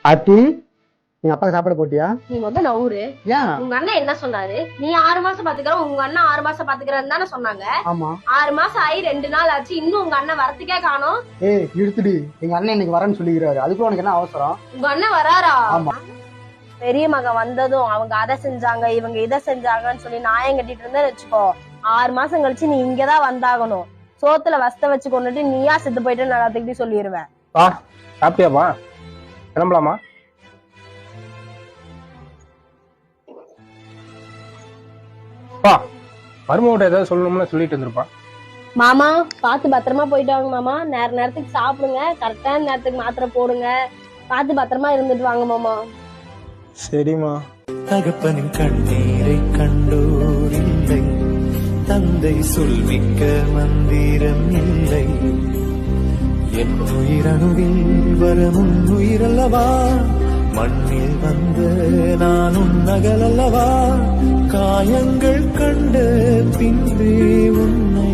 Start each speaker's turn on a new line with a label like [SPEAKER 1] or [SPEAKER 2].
[SPEAKER 1] ஆத்தி, நீங்க அப்பாக்கு சாப்பாடு போட்டியா?
[SPEAKER 2] நீ முதல்ல நவுரு.
[SPEAKER 1] ஏன்?
[SPEAKER 2] உங்க அண்ணன் என்ன சொன்னாரு? நீ 6 மாசம் பாத்துக்கிற, உங்க அண்ணன் 6 மாசம் பாத்துக்கிறன்னு தானே சொன்னாங்க.
[SPEAKER 1] ஆமா.
[SPEAKER 2] 6 மாசம் ஆகி 2 நாள் ஆச்சு, இன்னும் உங்க அண்ணன் வரத்துக்கே காணோம்.
[SPEAKER 1] ஏய் இழுத்துடி, எங்க அண்ணன் இன்னைக்கு வரேன்னு சொல்லிக்கிறாரு. அதுக்குள்ள உனக்கு என்ன அவசரம்?
[SPEAKER 2] உங்க அண்ணன் வராரா?
[SPEAKER 1] ஆமா.
[SPEAKER 2] பெரிய மகன் வந்ததும் அவங்க அதை செஞ்சாங்க இவங்க இதை செஞ்சாங்கன்னு சொல்லி நாயம் கட்டிட்டு இருந்தேன்னு வச்சுக்கோ, 6 மாசம் கழிச்சு நீ இங்கதான் வந்தாகணும். சோத்துல வஸ்த வச்சு கொண்டுட்டு நீயா செத்து போயிட்டு நான் எல்லாத்துக்கிட்டையும் சொல்லிடுவேன்.
[SPEAKER 3] வா, சாப்பிட்டியாப்பா? கிளம்பலாமா? பா, மருமகிட்ட ஏதாவது சொல்லணும்னு சொல்லிட்டு இருந்திருப்பா.
[SPEAKER 2] மாமா பார்த்து பத்திரமா போயிட்டு வாங்க மாமா. நேரத்துக்கு சாப்பிடுங்க, கரெக்டான நேரத்துக்கு மாத்திரை போடுங்க, பார்த்து பத்திரமா இருந்துட்டு வாங்க மாமா.
[SPEAKER 3] சரிம்மா.
[SPEAKER 4] தகப்பனின் கண்ணீரை கண்டோர் இல்லை, தந்தை சொல்மிக்க மந்திரம் இல்லை. என் உயிரணுவில் வரமுன் உயிரல்லவா, மண்ணில் வந்த நான் உன்னகலல்லவா, காயங்கள் கண்ட பின்பே உன்னை